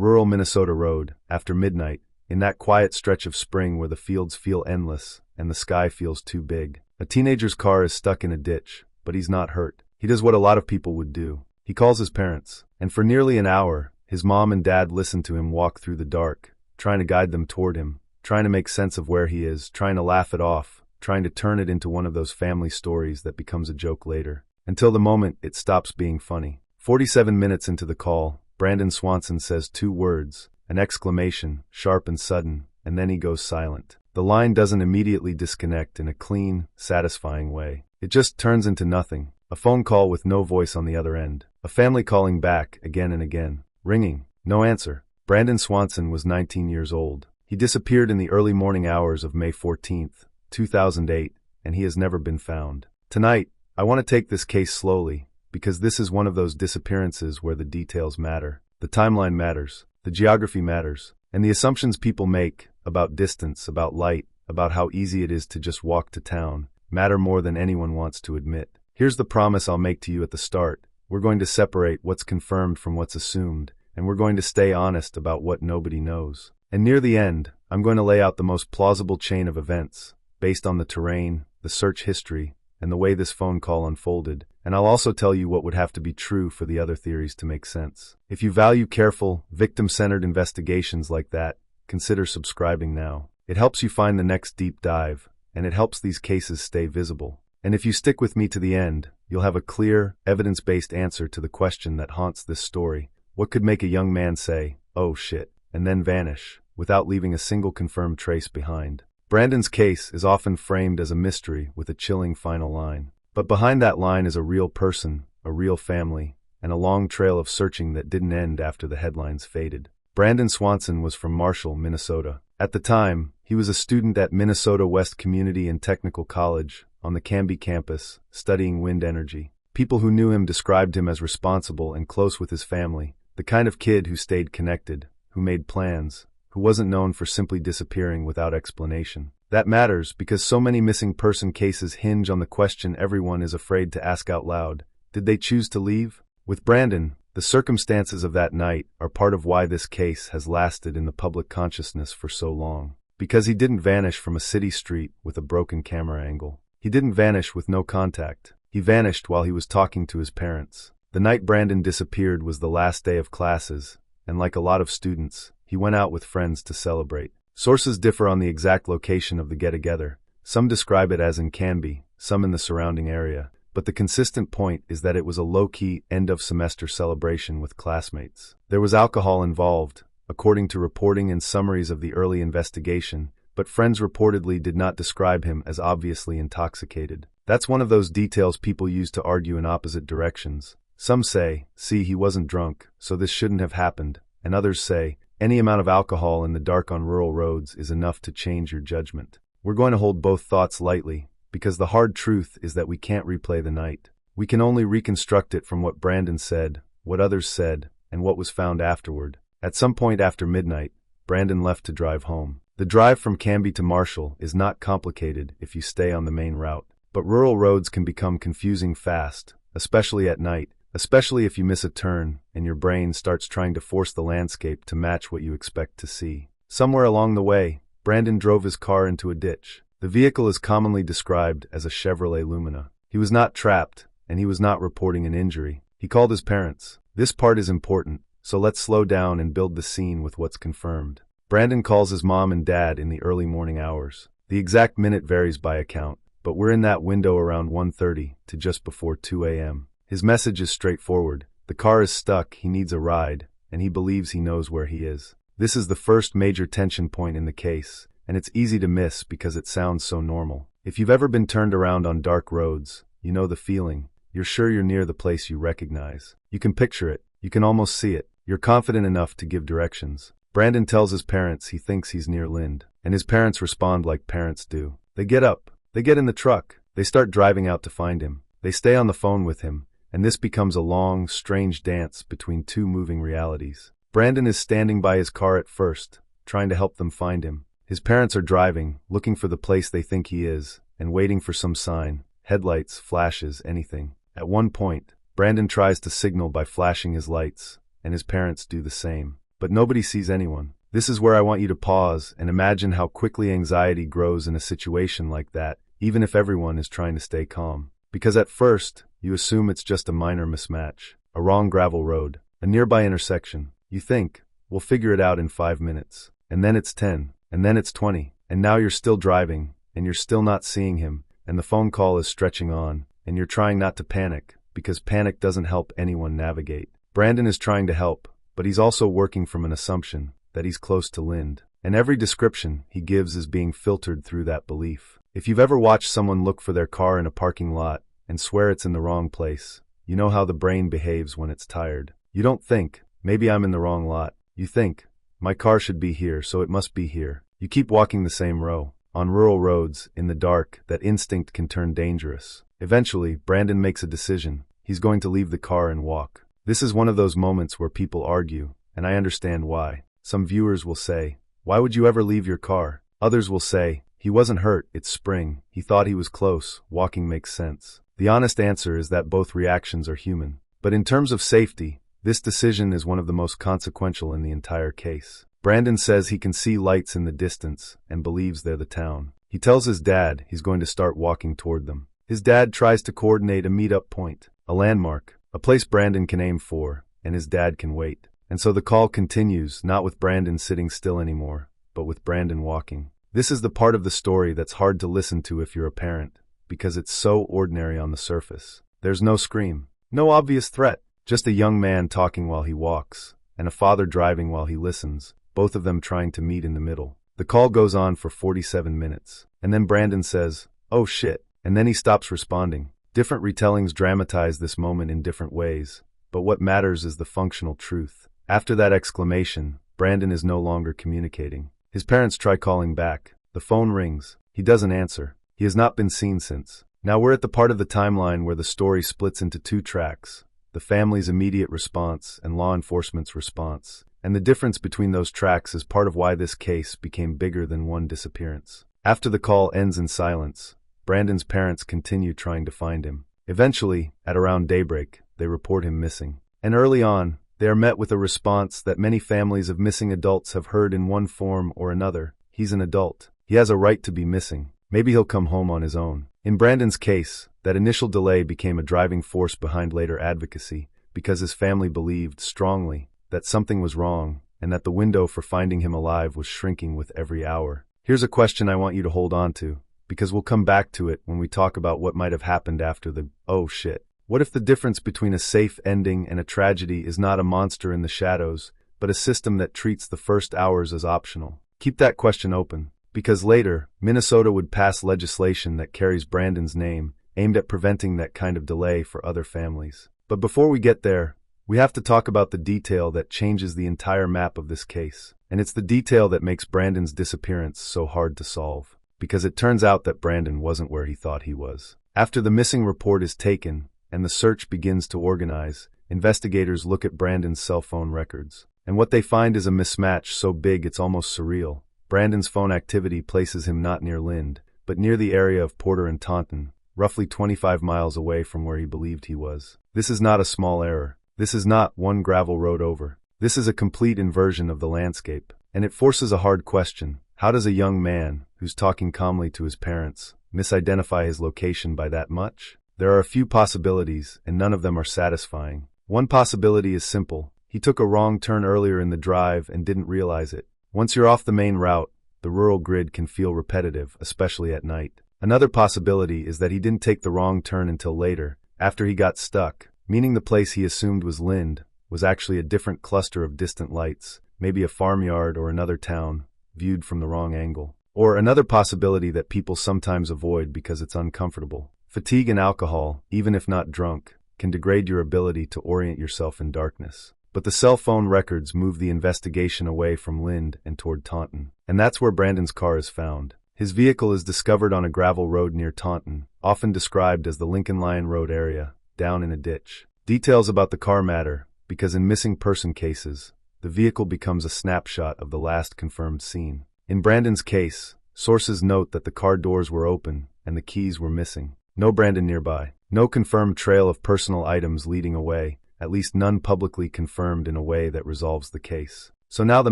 rural Minnesota road, after midnight, in that quiet stretch of spring where the fields feel endless and the sky feels too big. A teenager's car is stuck in a ditch, but he's not hurt. He does what a lot of people would do. He calls his parents, and for nearly an hour, his mom and dad listen to him walk through the dark, trying to guide them toward him, trying to make sense of where he is, trying to laugh it off, trying to turn it into one of those family stories that becomes a joke later, until the moment it stops being funny. 47 minutes into the call, Brandon Swanson says 2 words, an exclamation, sharp and sudden, and then he goes silent. The line doesn't immediately disconnect in a clean, satisfying way. It just turns into nothing. A phone call with no voice on the other end. A family calling back again and again. Ringing. No answer. Brandon Swanson was 19 years old. He disappeared in the early morning hours of May 14, 2008, and he has never been found. Tonight, I want to take this case slowly, because this is one of those disappearances where the details matter. The timeline matters. The geography matters. And the assumptions people make about distance, about light, about how easy it is to just walk to town, matter more than anyone wants to admit. Here's the promise I'll make to you at the start. We're going to separate what's confirmed from what's assumed, and we're going to stay honest about what nobody knows. And near the end, I'm going to lay out the most plausible chain of events, based on the terrain, the search history, and the way this phone call unfolded, and I'll also tell you what would have to be true for the other theories to make sense. If you value careful, victim-centered investigations like that, consider subscribing now. It helps you find the next deep dive, and it helps these cases stay visible. And if you stick with me to the end, you'll have a clear, evidence-based answer to the question that haunts this story. What could make a young man say, "Oh shit," and then vanish, without leaving a single confirmed trace behind? Brandon's case is often framed as a mystery with a chilling final line. But behind that line is a real person, a real family, and a long trail of searching that didn't end after the headlines faded. Brandon Swanson was from Marshall, Minnesota. At the time, he was a student at Minnesota West Community and Technical College on the Canby campus, studying wind energy. People who knew him described him as responsible and close with his family, the kind of kid who stayed connected, who made plans, who wasn't known for simply disappearing without explanation. That matters because so many missing person cases hinge on the question everyone is afraid to ask out loud. Did they choose to leave? With Brandon, the circumstances of that night are part of why this case has lasted in the public consciousness for so long. Because he didn't vanish from a city street with a broken camera angle. He didn't vanish with no contact. He vanished while he was talking to his parents. The night Brandon disappeared was the last day of classes, and like a lot of students, he went out with friends to celebrate. Sources differ on the exact location of the get-together. Some describe it as in Canby, some in the surrounding area, but the consistent point is that it was a low-key, end-of-semester celebration with classmates. There was alcohol involved, according to reporting and summaries of the early investigation, but friends reportedly did not describe him as obviously intoxicated. That's one of those details people use to argue in opposite directions. Some say, see, he wasn't drunk, so this shouldn't have happened, and others say, any amount of alcohol in the dark on rural roads is enough to change your judgment. We're going to hold both thoughts lightly, because the hard truth is that we can't replay the night. We can only reconstruct it from what Brandon said, what others said, and what was found afterward. At some point after midnight, Brandon left to drive home. The drive from Canby to Marshall is not complicated if you stay on the main route, but rural roads can become confusing fast, especially at night, especially if you miss a turn and your brain starts trying to force the landscape to match what you expect to see. Somewhere along the way, Brandon drove his car into a ditch. The vehicle is commonly described as a Chevrolet Lumina. He was not trapped, and he was not reporting an injury. He called his parents. This part is important, so let's slow down and build the scene with what's confirmed. Brandon calls his mom and dad in the early morning hours. The exact minute varies by account, but we're in that window around 1:30 to just before 2 a.m. His message is straightforward. The car is stuck, he needs a ride, and he believes he knows where he is. This is the first major tension point in the case, and it's easy to miss because it sounds so normal. If you've ever been turned around on dark roads, you know the feeling. You're sure you're near the place you recognize. You can picture it. You can almost see it. You're confident enough to give directions. Brandon tells his parents he thinks he's near Lynd, and his parents respond like parents do. They get up. They get in the truck. They start driving out to find him. They stay on the phone with him, and this becomes a long, strange dance between two moving realities. Brandon is standing by his car at first, trying to help them find him. His parents are driving, looking for the place they think he is, and waiting for some sign, headlights, flashes, anything. At one point, Brandon tries to signal by flashing his lights, and his parents do the same. but nobody sees anyone. This is where I want you to pause and imagine how quickly anxiety grows in a situation like that, even if everyone is trying to stay calm. Because at first, you assume it's just a minor mismatch, a wrong gravel road, a nearby intersection. You think, we'll figure it out in 5 minutes. And then it's 10, and then it's 20, and now you're still driving, and you're still not seeing him, and the phone call is stretching on, and you're trying not to panic, because panic doesn't help anyone navigate. Brandon is trying to help, but he's also working from an assumption that he's close to Lynd, and every description he gives is being filtered through that belief. If you've ever watched someone look for their car in a parking lot and swear it's in the wrong place, you know how the brain behaves when it's tired. You don't think, maybe I'm in the wrong lot. You think, my car should be here, so it must be here. You keep walking the same row. On rural roads, in the dark, that instinct can turn dangerous. Eventually, Brandon makes a decision. He's going to leave the car and walk. This is one of those moments where people argue, and I understand why. Some viewers will say, why would you ever leave your car? Others will say, he wasn't hurt, it's spring. He thought he was close, walking makes sense. The honest answer is that both reactions are human. But in terms of safety, this decision is one of the most consequential in the entire case. Brandon says he can see lights in the distance and believes they're the town. He tells his dad he's going to start walking toward them. His dad tries to coordinate a meet-up point, a landmark, a place Brandon can aim for, and his dad can wait. And so the call continues, not with Brandon sitting still anymore, but with Brandon walking. This is the part of the story that's hard to listen to if you're a parent, because it's so ordinary on the surface. There's no scream, no obvious threat, just a young man talking while he walks, and a father driving while he listens, both of them trying to meet in the middle. The call goes on for 47 minutes, and then Brandon says, "Oh shit," and then he stops responding. Different retellings dramatize this moment in different ways, but what matters is the functional truth. After that exclamation, Brandon is no longer communicating. His parents try calling back. The phone rings. He doesn't answer. He has not been seen since. Now we're at the part of the timeline where the story splits into 2 tracks, the family's immediate response and law enforcement's response. And the difference between those tracks is part of why this case became bigger than one disappearance. After the call ends in silence, Brandon's parents continue trying to find him. Eventually, at around daybreak, they report him missing. And early on, they are met with a response that many families of missing adults have heard in one form or another. He's an adult. He has a right to be missing. Maybe he'll come home on his own. In Brandon's case, that initial delay became a driving force behind later advocacy, because his family believed strongly that something was wrong and that the window for finding him alive was shrinking with every hour. Here's a question I want you to hold on to, because we'll come back to it when we talk about what might have happened after the "oh shit." What if the difference between a safe ending and a tragedy is not a monster in the shadows, but a system that treats the first hours as optional? Keep that question open, because later, Minnesota would pass legislation that carries Brandon's name, aimed at preventing that kind of delay for other families. But before we get there, we have to talk about the detail that changes the entire map of this case. And it's the detail that makes Brandon's disappearance so hard to solve. Because it turns out that Brandon wasn't where he thought he was. After the missing report is taken, and the search begins to organize, investigators look at Brandon's cell phone records. And what they find is a mismatch so big it's almost surreal. Brandon's phone activity places him not near Lynd, but near the area of Porter and Taunton, roughly 25 miles away from where he believed he was. This is not a small error. This is not one gravel road over. This is a complete inversion of the landscape. And it forces a hard question. How does a young man, who's talking calmly to his parents, misidentify his location by that much? There are a few possibilities, and none of them are satisfying. One possibility is simple. He took a wrong turn earlier in the drive and didn't realize it. Once you're off the main route, the rural grid can feel repetitive, especially at night. Another possibility is that he didn't take the wrong turn until later, after he got stuck, meaning the place he assumed was Lynd was actually a different cluster of distant lights, maybe a farmyard or another town, viewed from the wrong angle. Or another possibility that people sometimes avoid because it's uncomfortable. Fatigue and alcohol, even if not drunk, can degrade your ability to orient yourself in darkness. But the cell phone records move the investigation away from Lynd and toward Taunton. And that's where Brandon's car is found. His vehicle is discovered on a gravel road near Taunton, often described as the Lincoln Lion Road area, down in a ditch. Details about the car matter, because in missing person cases, the vehicle becomes a snapshot of the last confirmed scene. In Brandon's case, sources note that the car doors were open and the keys were missing. No Brandon nearby. No confirmed trail of personal items leading away, at least none publicly confirmed in a way that resolves the case. So now the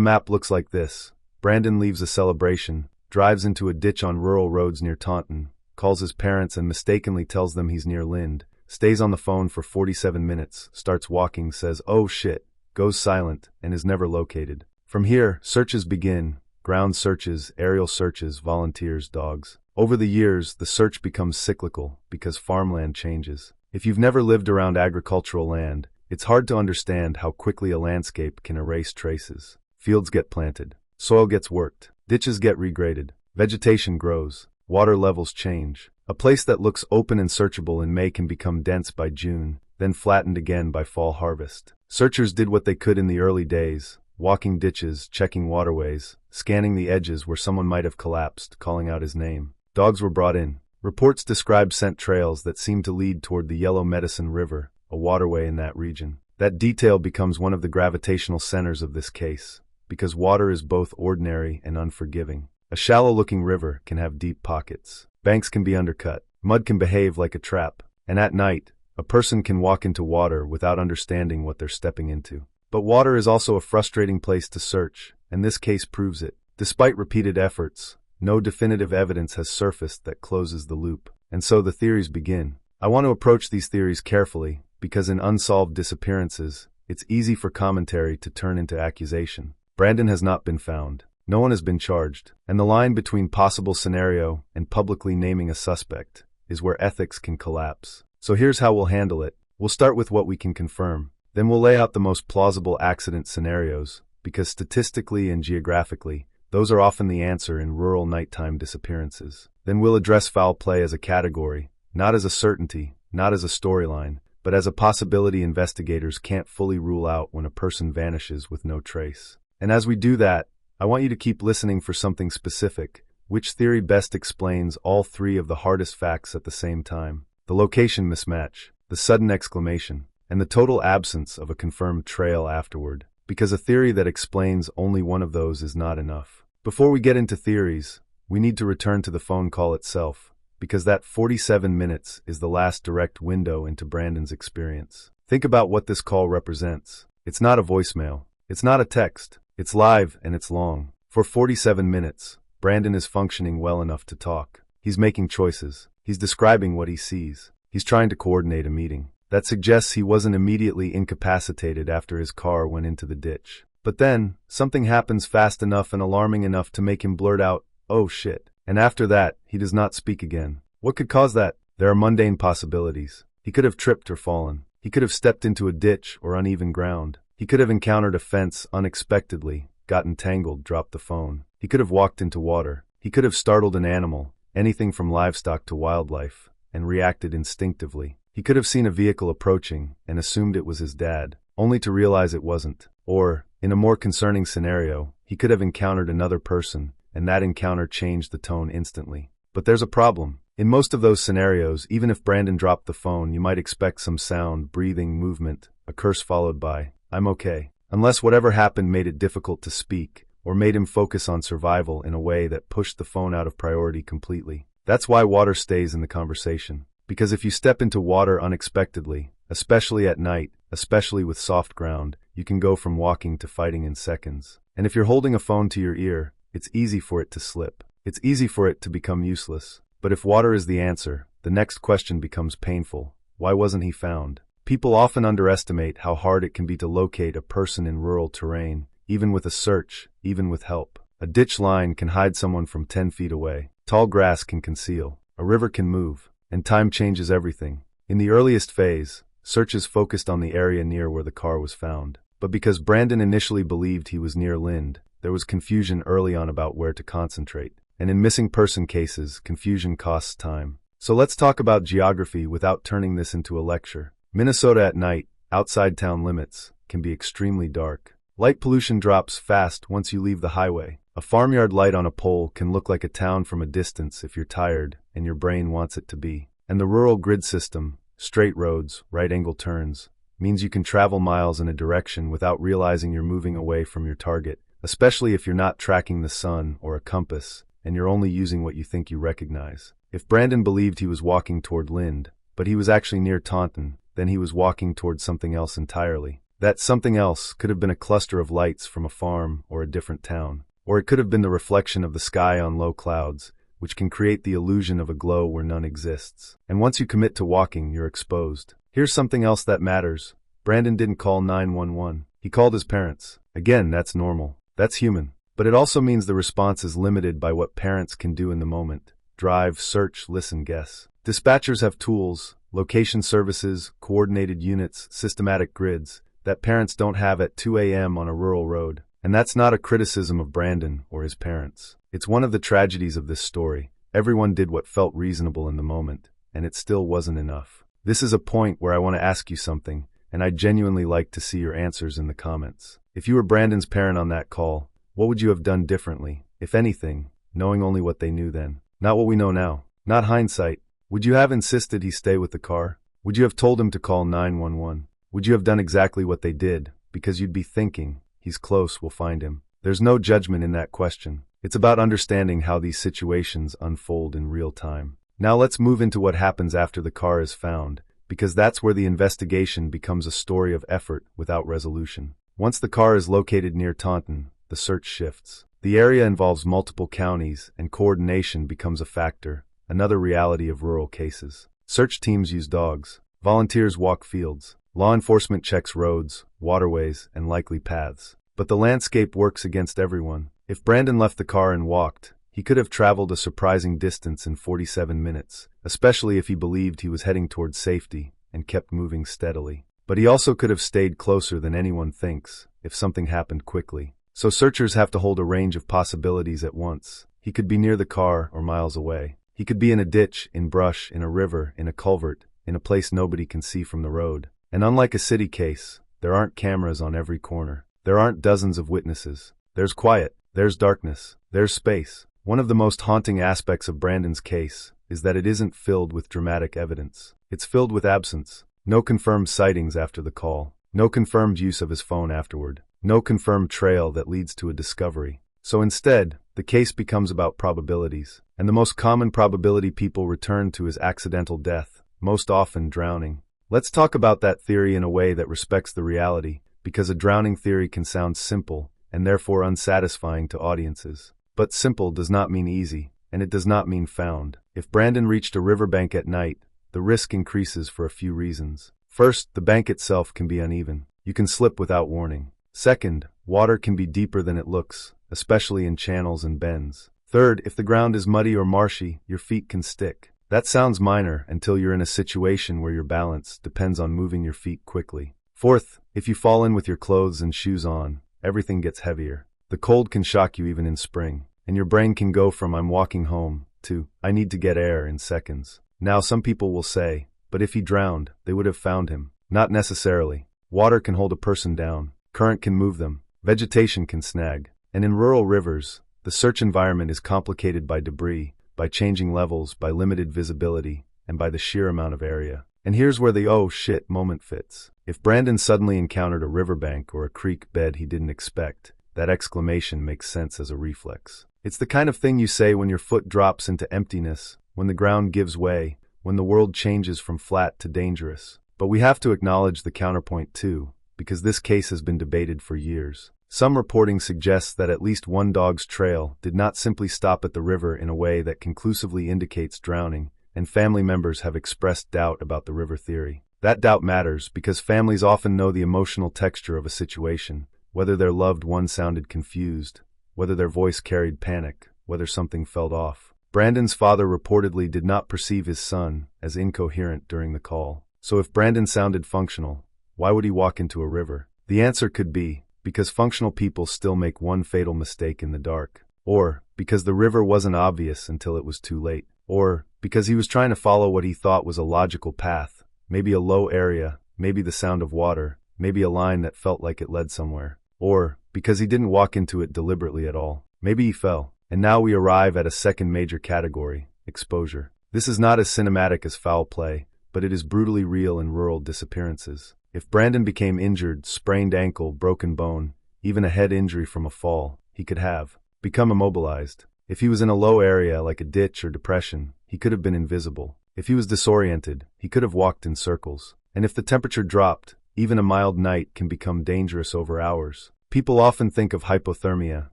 map looks like this. Brandon leaves a celebration, drives into a ditch on rural roads near Taunton, calls his parents and mistakenly tells them he's near Lynd, stays on the phone for 47 minutes, starts walking, says, "Oh shit," goes silent, and is never located. From here, searches begin. Ground searches, aerial searches, volunteers, dogs. Over the years, the search becomes cyclical because farmland changes. If you've never lived around agricultural land, it's hard to understand how quickly a landscape can erase traces. Fields get planted, soil gets worked, ditches get regraded, vegetation grows, water levels change. A place that looks open and searchable in May can become dense by June, then flattened again by fall harvest. Searchers did what they could in the early days, walking ditches, checking waterways, scanning the edges where someone might have collapsed, calling out his name. Dogs were brought in. Reports described scent trails that seemed to lead toward the Yellow Medicine River, a waterway in that region. That detail becomes one of the gravitational centers of this case, because water is both ordinary and unforgiving. A shallow-looking river can have deep pockets. Banks can be undercut. Mud can behave like a trap. And at night, a person can walk into water without understanding what they're stepping into. But water is also a frustrating place to search, and this case proves it. Despite repeated efforts, no definitive evidence has surfaced that closes the loop. And so the theories begin. I want to approach these theories carefully, because in unsolved disappearances, it's easy for commentary to turn into accusation. Brandon has not been found. No one has been charged. And the line between possible scenario and publicly naming a suspect is where ethics can collapse. So here's how we'll handle it. We'll start with what we can confirm. Then we'll lay out the most plausible accident scenarios, because statistically and geographically, those are often the answer in rural nighttime disappearances. Then we'll address foul play as a category, not as a certainty, not as a storyline, but as a possibility investigators can't fully rule out when a person vanishes with no trace. And as we do that, I want you to keep listening for something specific. Which theory best explains all three of the hardest facts at the same time? The location mismatch, the sudden exclamation, and the total absence of a confirmed trail afterward. Because a theory that explains only one of those is not enough. Before we get into theories, we need to return to the phone call itself, because that 47 minutes is the last direct window into Brandon's experience. Think about what this call represents. It's not a voicemail. It's not a text. It's live and it's long. For 47 minutes, Brandon is functioning well enough to talk. He's making choices. He's describing what he sees. He's trying to coordinate a meeting. That suggests he wasn't immediately incapacitated after his car went into the ditch. But then, something happens fast enough and alarming enough to make him blurt out, "Oh shit." And after that, he does not speak again. What could cause that? There are mundane possibilities. He could have tripped or fallen. He could have stepped into a ditch or uneven ground. He could have encountered a fence unexpectedly, gotten tangled, dropped the phone. He could have walked into water. He could have startled an animal, anything from livestock to wildlife, and reacted instinctively. He could have seen a vehicle approaching and assumed it was his dad, only to realize it wasn't. Or, in a more concerning scenario, he could have encountered another person, and that encounter changed the tone instantly. But there's a problem. In most of those scenarios, even if Brandon dropped the phone, you might expect some sound, breathing, movement, a curse followed by, "I'm okay." Unless whatever happened made it difficult to speak, or made him focus on survival in a way that pushed the phone out of priority completely. That's why water stays in the conversation. Because if you step into water unexpectedly, especially at night, especially with soft ground, you can go from walking to fighting in seconds. And if you're holding a phone to your ear, it's easy for it to slip. It's easy for it to become useless. But if water is the answer, the next question becomes painful. Why wasn't he found? People often underestimate how hard it can be to locate a person in rural terrain, even with a search, even with help. A ditch line can hide someone from 10 feet away. Tall grass can conceal. A river can move. And time changes everything. In the earliest phase, searches focused on the area near where the car was found. But because Brandon initially believed he was near Lynd, there was confusion early on about where to concentrate. And in missing person cases, confusion costs time. So let's talk about geography without turning this into a lecture. Minnesota at night, outside town limits, can be extremely dark. Light pollution drops fast once you leave the highway. A farmyard light on a pole can look like a town from a distance if you're tired and your brain wants it to be. And the rural grid system, straight roads, right-angle turns, means you can travel miles in a direction without realizing you're moving away from your target, especially if you're not tracking the sun or a compass, and you're only using what you think you recognize. If Brandon believed he was walking toward Lynd, but he was actually near Taunton, then he was walking toward something else entirely. That something else could have been a cluster of lights from a farm or a different town. Or it could have been the reflection of the sky on low clouds, which can create the illusion of a glow where none exists. And once you commit to walking, you're exposed. Here's something else that matters. Brandon didn't call 911. He called his parents. Again, that's normal. That's human. But it also means the response is limited by what parents can do in the moment. Drive, search, listen, guess. Dispatchers have tools, location services, coordinated units, systematic grids that parents don't have at 2 a.m. on a rural road. And that's not a criticism of Brandon or his parents. It's one of the tragedies of this story. Everyone did what felt reasonable in the moment, and it still wasn't enough. This is a point where I want to ask you something, and I'd genuinely like to see your answers in the comments. If you were Brandon's parent on that call, what would you have done differently, if anything, knowing only what they knew then? Not what we know now. Not hindsight. Would you have insisted he stay with the car? Would you have told him to call 911? Would you have done exactly what they did, because you'd be thinking, he's close, we'll find him? There's no judgment in that question. It's about understanding how these situations unfold in real time. Now let's move into what happens after the car is found, because that's where the investigation becomes a story of effort without resolution. Once the car is located near Taunton, the search shifts. The area involves multiple counties, and coordination becomes a factor, another reality of rural cases. Search teams use dogs. Volunteers walk fields. Law enforcement checks roads, waterways, and likely paths. But the landscape works against everyone. If Brandon left the car and walked, he could have traveled a surprising distance in 47 minutes, especially if he believed he was heading towards safety and kept moving steadily. But he also could have stayed closer than anyone thinks, if something happened quickly. So searchers have to hold a range of possibilities at once. He could be near the car or miles away. He could be in a ditch, in brush, in a river, in a culvert, in a place nobody can see from the road. And unlike a city case, there aren't cameras on every corner. There aren't dozens of witnesses. There's quiet. There's darkness. There's space. One of the most haunting aspects of Brandon's case is that it isn't filled with dramatic evidence. It's filled with absence. No confirmed sightings after the call. No confirmed use of his phone afterward. No confirmed trail that leads to a discovery. So instead, the case becomes about probabilities. And the most common probability people return to is accidental death, most often drowning. Let's talk about that theory in a way that respects the reality, because a drowning theory can sound simple, and therefore unsatisfying to audiences. But simple does not mean easy, and it does not mean found. If Brandon reached a riverbank at night, the risk increases for a few reasons. First, the bank itself can be uneven. You can slip without warning. Second, water can be deeper than it looks, especially in channels and bends. Third, if the ground is muddy or marshy, your feet can stick. That sounds minor until you're in a situation where your balance depends on moving your feet quickly. Fourth, if you fall in with your clothes and shoes on, everything gets heavier. The cold can shock you even in spring, and your brain can go from "I'm walking home" to "I need to get air" in seconds. Now some people will say, but if he drowned, they would have found him. Not necessarily. Water can hold a person down. Current can move them. Vegetation can snag. And in rural rivers, the search environment is complicated by debris, by changing levels, by limited visibility, and by the sheer amount of area. And here's where the "oh shit" moment fits. If Brandon suddenly encountered a riverbank or a creek bed he didn't expect, that exclamation makes sense as a reflex. It's the kind of thing you say when your foot drops into emptiness, when the ground gives way, when the world changes from flat to dangerous. But we have to acknowledge the counterpoint too, because this case has been debated for years. Some reporting suggests that at least one dog's trail did not simply stop at the river in a way that conclusively indicates drowning, and family members have expressed doubt about the river theory. That doubt matters because families often know the emotional texture of a situation, whether their loved one sounded confused, whether their voice carried panic, whether something felt off. Brandon's father reportedly did not perceive his son as incoherent during the call. So if Brandon sounded functional, why would he walk into a river? The answer could be, because functional people still make one fatal mistake in the dark. Or, because the river wasn't obvious until it was too late. Or, because he was trying to follow what he thought was a logical path, maybe a low area, maybe the sound of water, maybe a line that felt like it led somewhere. Or, because he didn't walk into it deliberately at all. Maybe he fell. And now we arrive at a second major category, exposure. This is not as cinematic as foul play, but it is brutally real in rural disappearances. If Brandon became injured, sprained ankle, broken bone, even a head injury from a fall, he could have become immobilized. If he was in a low area like a ditch or depression, he could have been invisible. If he was disoriented, he could have walked in circles. And if the temperature dropped, even a mild night can become dangerous over hours. People often think of hypothermia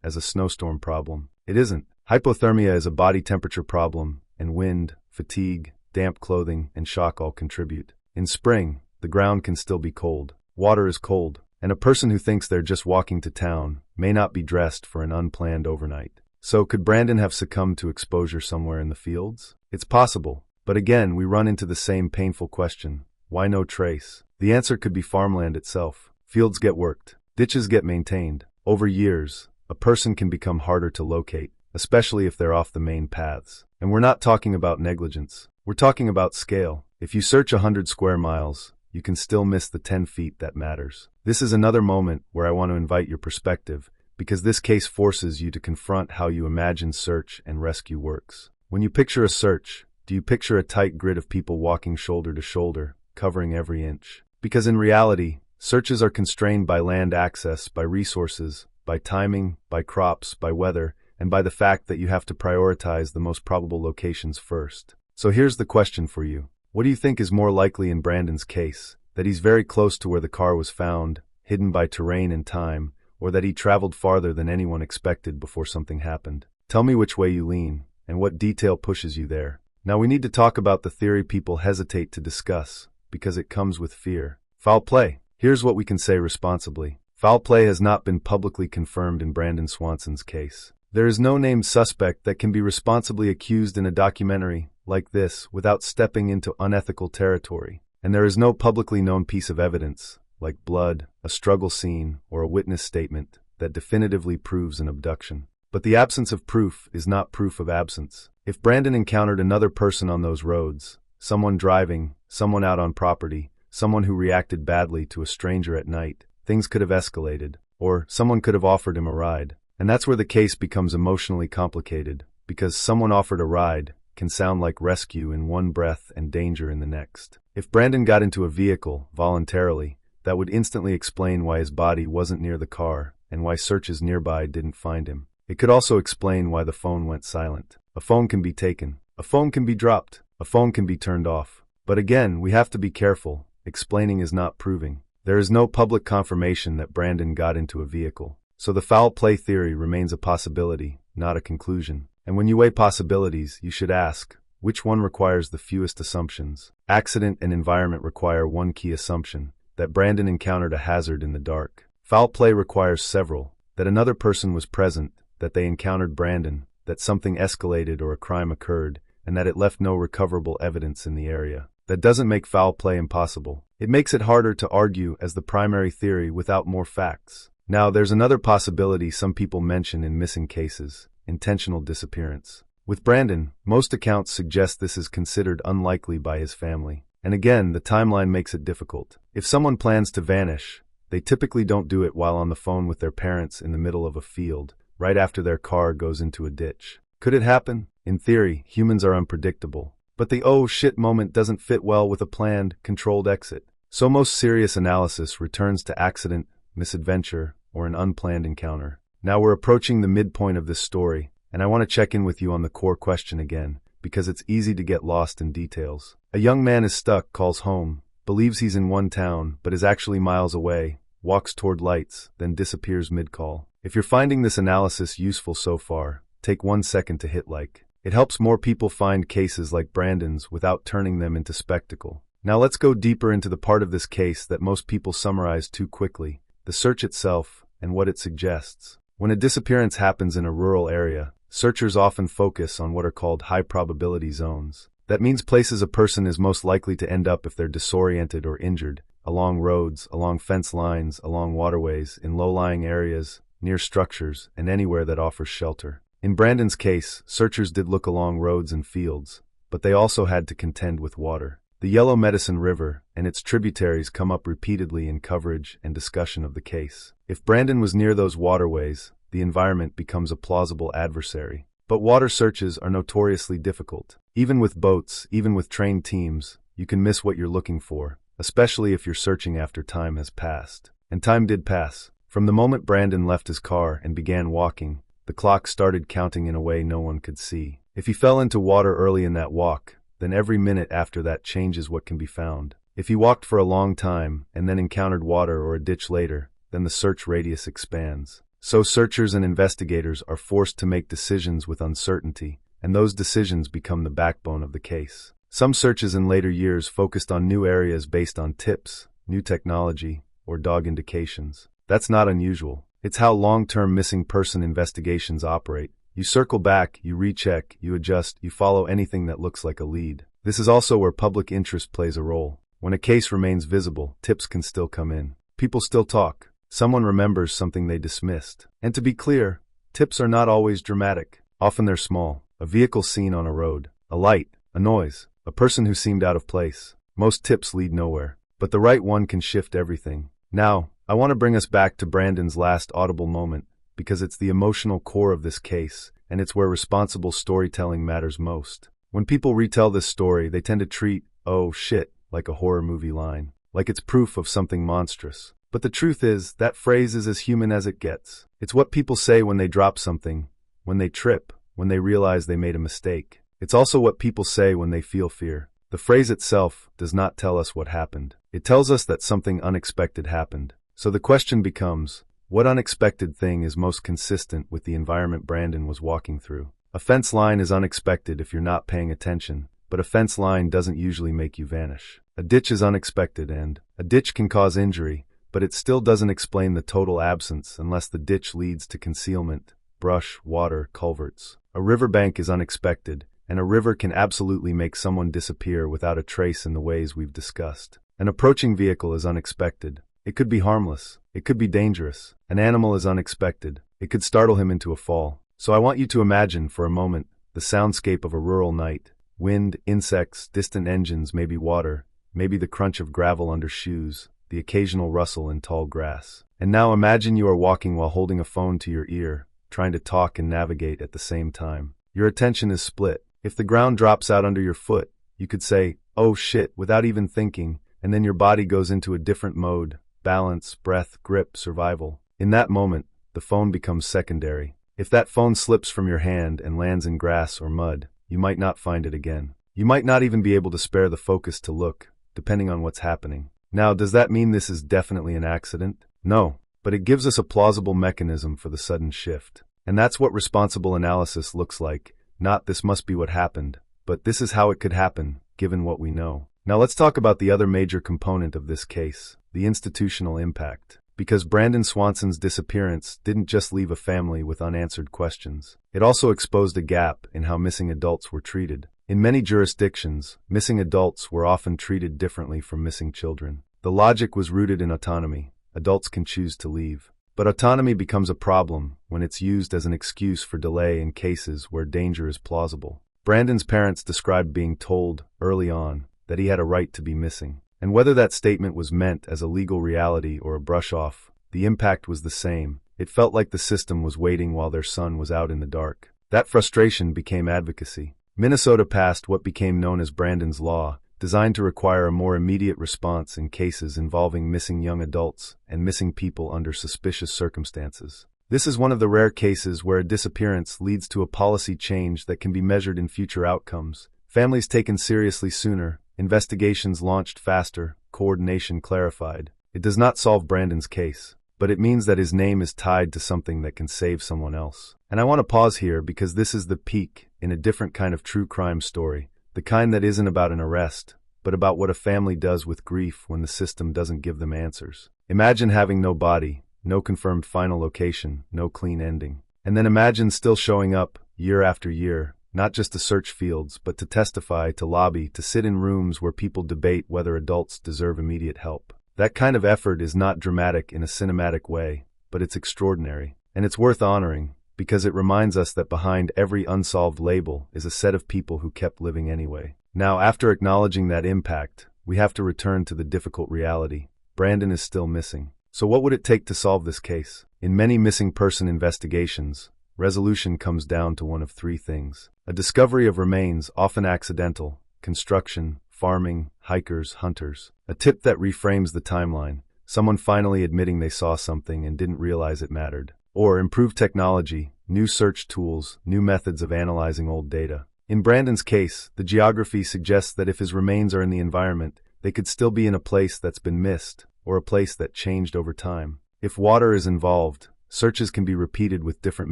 as a snowstorm problem. It isn't. Hypothermia is a body temperature problem, and wind, fatigue, damp clothing, and shock all contribute. In spring, the ground can still be cold. Water is cold, and a person who thinks they're just walking to town may not be dressed for an unplanned overnight. So could Brandon have succumbed to exposure somewhere in the fields? It's possible, but again we run into the same painful question. Why no trace? The answer could be farmland itself. Fields get worked. Ditches get maintained. Over years, a person can become harder to locate, especially if they're off the main paths. And we're not talking about negligence. We're talking about scale. If you search 100 square miles, you can still miss the 10 feet that matters. This is another moment where I want to invite your perspective, because this case forces you to confront how you imagine search and rescue works. When you picture a search, do you picture a tight grid of people walking shoulder to shoulder, covering every inch? Because in reality, searches are constrained by land access, by resources, by timing, by crops, by weather, and by the fact that you have to prioritize the most probable locations first. So here's the question for you. What do you think is more likely in Brandon's case? That he's very close to where the car was found, hidden by terrain and time, or that he traveled farther than anyone expected before something happened? Tell me which way you lean, and what detail pushes you there. Now we need to talk about the theory people hesitate to discuss, because it comes with fear. Foul play. Here's what we can say responsibly. Foul play has not been publicly confirmed in Brandon Swanson's case. There is no named suspect that can be responsibly accused in a documentary like this without stepping into unethical territory. And there is no publicly known piece of evidence, like blood, a struggle scene, or a witness statement, that definitively proves an abduction. But the absence of proof is not proof of absence. If Brandon encountered another person on those roads, someone driving, someone out on property, someone who reacted badly to a stranger at night, things could have escalated, or someone could have offered him a ride. And that's where the case becomes emotionally complicated, because someone offered a ride can sound like rescue in one breath and danger in the next. If Brandon got into a vehicle, voluntarily, that would instantly explain why his body wasn't near the car and why searches nearby didn't find him. It could also explain why the phone went silent. A phone can be taken. A phone can be dropped. A phone can be turned off. But again, we have to be careful. Explaining is not proving. There is no public confirmation that Brandon got into a vehicle. So the foul play theory remains a possibility, not a conclusion. And when you weigh possibilities, you should ask, which one requires the fewest assumptions? Accident and environment require one key assumption, that Brandon encountered a hazard in the dark. Foul play requires several, that another person was present, that they encountered Brandon, that something escalated or a crime occurred, and that it left no recoverable evidence in the area. That doesn't make foul play impossible. It makes it harder to argue as the primary theory without more facts. Now, there's another possibility some people mention in missing cases: intentional disappearance. With Brandon, most accounts suggest this is considered unlikely by his family. And again, the timeline makes it difficult. If someone plans to vanish, they typically don't do it while on the phone with their parents in the middle of a field, right after their car goes into a ditch. Could it happen? In theory, humans are unpredictable. But the oh shit moment doesn't fit well with a planned, controlled exit. So most serious analysis returns to accident, misadventure, or an unplanned encounter. Now we're approaching the midpoint of this story, and I want to check in with you on the core question again, because it's easy to get lost in details. A young man is stuck, calls home, believes he's in one town, but is actually miles away, walks toward lights, then disappears mid-call. If you're finding this analysis useful so far, take 1 second to hit like. It helps more people find cases like Brandon's without turning them into spectacle. Now let's go deeper into the part of this case that most people summarize too quickly: the search itself and what it suggests. When a disappearance happens in a rural area, searchers often focus on what are called high-probability zones. That means places a person is most likely to end up if they're disoriented or injured: along roads, along fence lines, along waterways, in low-lying areas, near structures, and anywhere that offers shelter. In Brandon's case, searchers did look along roads and fields, but they also had to contend with water. The Yellow Medicine River and its tributaries come up repeatedly in coverage and discussion of the case. If Brandon was near those waterways, the environment becomes a plausible adversary. But water searches are notoriously difficult. Even with boats, even with trained teams, you can miss what you're looking for, especially if you're searching after time has passed. And time did pass. From the moment Brandon left his car and began walking, the clock started counting in a way no one could see. If he fell into water early in that walk, then every minute after that changes what can be found. If he walked for a long time and then encountered water or a ditch later, then the search radius expands. So searchers and investigators are forced to make decisions with uncertainty, and those decisions become the backbone of the case. Some searches in later years focused on new areas based on tips, new technology, or dog indications. That's not unusual. It's how long-term missing person investigations operate. You circle back, you recheck, you adjust, you follow anything that looks like a lead. This is also where public interest plays a role. When a case remains visible, tips can still come in. People still talk. Someone remembers something they dismissed. And to be clear, tips are not always dramatic. Often they're small. A vehicle seen on a road, a light, a noise, a person who seemed out of place. Most tips lead nowhere, but the right one can shift everything. Now, I want to bring us back to Brandon's last audible moment, because it's the emotional core of this case, and it's where responsible storytelling matters most. When people retell this story, they tend to treat, "oh shit," like a horror movie line, like it's proof of something monstrous. But the truth is, that phrase is as human as it gets. It's what people say when they drop something, when they trip, when they realize they made a mistake. It's also what people say when they feel fear. The phrase itself does not tell us what happened. It tells us that something unexpected happened. So the question becomes, what unexpected thing is most consistent with the environment Brandon was walking through? A fence line is unexpected if you're not paying attention, but a fence line doesn't usually make you vanish. A ditch is unexpected, and a ditch can cause injury, but it still doesn't explain the total absence unless the ditch leads to concealment, brush, water, culverts. A riverbank is unexpected, and a river can absolutely make someone disappear without a trace in the ways we've discussed. An approaching vehicle is unexpected. It could be harmless. It could be dangerous. An animal is unexpected. It could startle him into a fall. So I want you to imagine for a moment the soundscape of a rural night. Wind, insects, distant engines, maybe water, maybe the crunch of gravel under shoes, the occasional rustle in tall grass. And now imagine you are walking while holding a phone to your ear, trying to talk and navigate at the same time. Your attention is split. If the ground drops out under your foot, you could say, "oh shit," without even thinking, and then your body goes into a different mode, balance, breath, grip, survival. In that moment, the phone becomes secondary. If that phone slips from your hand and lands in grass or mud, you might not find it again. You might not even be able to spare the focus to look, depending on what's happening. Now, does that mean this is definitely an accident? No, but it gives us a plausible mechanism for the sudden shift. And that's what responsible analysis looks like. Not "this must be what happened," but "this is how it could happen, given what we know." Now let's talk about the other major component of this case, the institutional impact. Because Brandon Swanson's disappearance didn't just leave a family with unanswered questions. It also exposed a gap in how missing adults were treated. In many jurisdictions, missing adults were often treated differently from missing children. The logic was rooted in autonomy. Adults can choose to leave. But autonomy becomes a problem when it's used as an excuse for delay in cases where danger is plausible. Brandon's parents described being told, early on, that he had a right to be missing. And whether that statement was meant as a legal reality or a brush-off, the impact was the same. It felt like the system was waiting while their son was out in the dark. That frustration became advocacy. Minnesota passed what became known as Brandon's Law, designed to require a more immediate response in cases involving missing young adults and missing people under suspicious circumstances. This is one of the rare cases where a disappearance leads to a policy change that can be measured in future outcomes. Families taken seriously sooner, investigations launched faster, coordination clarified. It does not solve Brandon's case, but it means that his name is tied to something that can save someone else. And I want to pause here because this is the peak in a different kind of true crime story. The kind that isn't about an arrest, but about what a family does with grief when the system doesn't give them answers. Imagine having no body, no confirmed final location, no clean ending. And then imagine still showing up, year after year, not just to search fields, but to testify, to lobby, to sit in rooms where people debate whether adults deserve immediate help. That kind of effort is not dramatic in a cinematic way, but it's extraordinary. And it's worth honoring, because it reminds us that behind every unsolved label is a set of people who kept living anyway. Now, after acknowledging that impact, we have to return to the difficult reality. Brandon is still missing. So what would it take to solve this case? In many missing person investigations, resolution comes down to one of three things. A discovery of remains, often accidental, construction, farming, hikers, hunters. A tip that reframes the timeline, someone finally admitting they saw something and didn't realize it mattered. Or improved technology, new search tools, new methods of analyzing old data. In Brandon's case, the geography suggests that if his remains are in the environment, they could still be in a place that's been missed, or a place that changed over time. If water is involved, searches can be repeated with different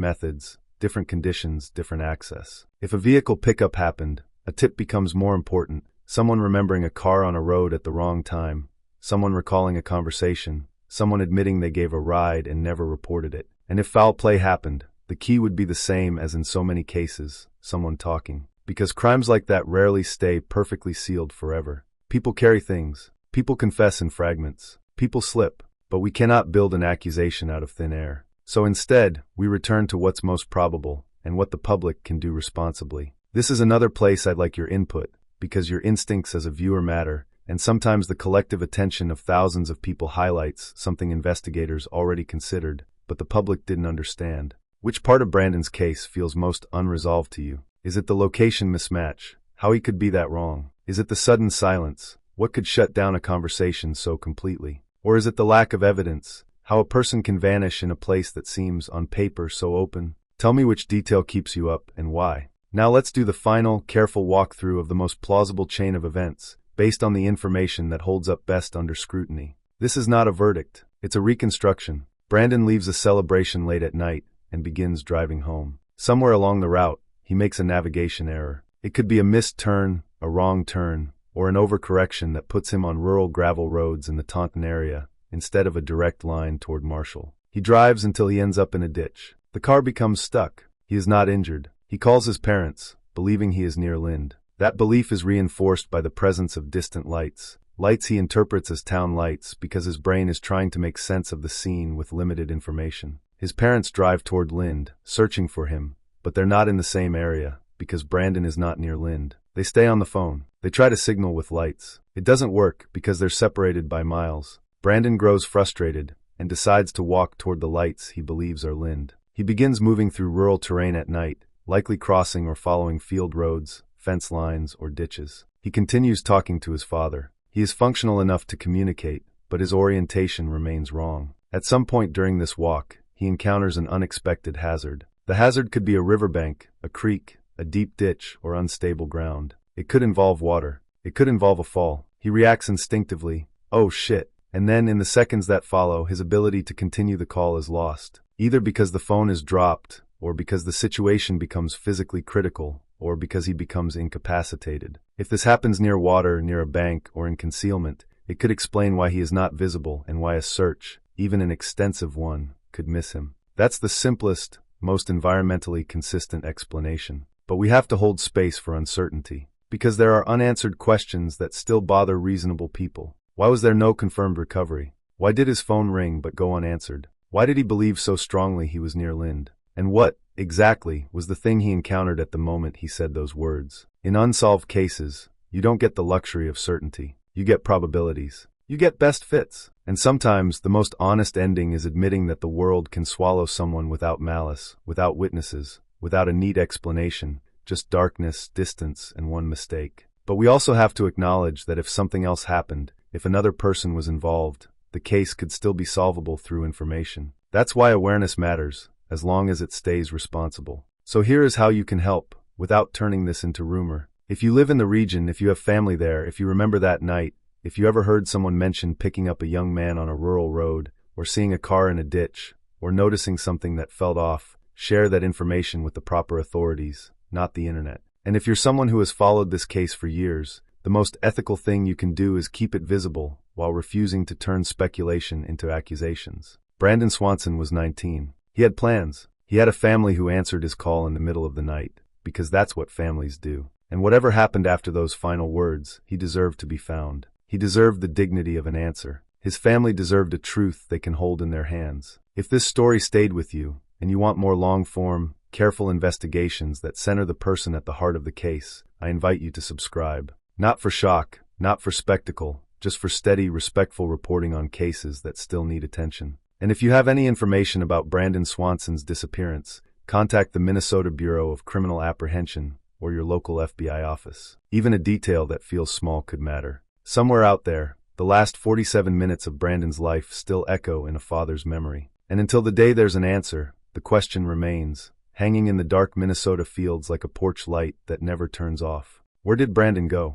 methods, different conditions, different access. If a vehicle pickup happened, a tip becomes more important. Someone remembering a car on a road at the wrong time, someone recalling a conversation, someone admitting they gave a ride and never reported it. And if foul play happened, the key would be the same as in so many cases, someone talking. Because crimes like that rarely stay perfectly sealed forever. People carry things. People confess in fragments. People slip. But we cannot build an accusation out of thin air. So instead, we return to what's most probable and what the public can do responsibly. This is another place I'd like your input, because your instincts as a viewer matter, and sometimes the collective attention of thousands of people highlights something investigators already considered, but the public didn't understand. Which part of Brandon's case feels most unresolved to you? Is it the location mismatch? How he could be that wrong? Is it the sudden silence? What could shut down a conversation so completely? Or is it the lack of evidence? How a person can vanish in a place that seems, on paper, so open? Tell me which detail keeps you up and why. Now let's do the final, careful walkthrough of the most plausible chain of events, based on the information that holds up best under scrutiny. This is not a verdict. It's a reconstruction. Brandon leaves a celebration late at night and begins driving home. Somewhere along the route, he makes a navigation error. It could be a missed turn, a wrong turn, or an overcorrection that puts him on rural gravel roads in the Taunton area, instead of a direct line toward Marshall. He drives until he ends up in a ditch. The car becomes stuck. He is not injured. He calls his parents, believing he is near Lynd. That belief is reinforced by the presence of distant lights. Lights he interprets as town lights because his brain is trying to make sense of the scene with limited information. His parents drive toward Lynd, searching for him, but they're not in the same area because Brandon is not near Lynd. They stay on the phone. They try to signal with lights. It doesn't work because they're separated by miles. Brandon grows frustrated and decides to walk toward the lights he believes are Lynd. He begins moving through rural terrain at night, likely crossing or following field roads, fence lines, or ditches. He continues talking to his father. He is functional enough to communicate, but his orientation remains wrong. At some point during this walk, he encounters an unexpected hazard. The hazard could be a riverbank, a creek, a deep ditch, or unstable ground. It could involve water. It could involve a fall. He reacts instinctively, "Oh shit," and then in the seconds that follow, his ability to continue the call is lost, either because the phone is dropped, or because the situation becomes physically critical, or because he becomes incapacitated. If this happens near water, near a bank, or in concealment, it could explain why he is not visible and why a search, even an extensive one, could miss him. That's the simplest, most environmentally consistent explanation. But we have to hold space for uncertainty, because there are unanswered questions that still bother reasonable people. Why was there no confirmed recovery? Why did his phone ring but go unanswered? Why did he believe so strongly he was near Lynd? And what, exactly, was the thing he encountered at the moment he said those words? In unsolved cases, you don't get the luxury of certainty. You get probabilities. You get best fits. And sometimes, the most honest ending is admitting that the world can swallow someone without malice, without witnesses, without a neat explanation, just darkness, distance, and one mistake. But we also have to acknowledge that if something else happened, if another person was involved, the case could still be solvable through information. That's why awareness matters, as long as it stays responsible. So here is how you can help, without turning this into rumor. If you live in the region, if you have family there, if you remember that night, if you ever heard someone mention picking up a young man on a rural road, or seeing a car in a ditch, or noticing something that felt off, share that information with the proper authorities, not the internet. And if you're someone who has followed this case for years, the most ethical thing you can do is keep it visible while refusing to turn speculation into accusations. Brandon Swanson was 19. He had plans. He had a family who answered his call in the middle of the night, because that's what families do. And whatever happened after those final words, he deserved to be found. He deserved the dignity of an answer. His family deserved a truth they can hold in their hands. If this story stayed with you, and you want more long-form, careful investigations that center the person at the heart of the case, I invite you to subscribe. Not for shock, not for spectacle, just for steady, respectful reporting on cases that still need attention. And if you have any information about Brandon Swanson's disappearance, contact the Minnesota Bureau of Criminal Apprehension or your local FBI office. Even a detail that feels small could matter. Somewhere out there, the last 47 minutes of Brandon's life still echo in a father's memory. And until the day there's an answer, the question remains, hanging in the dark Minnesota fields like a porch light that never turns off. Where did Brandon go?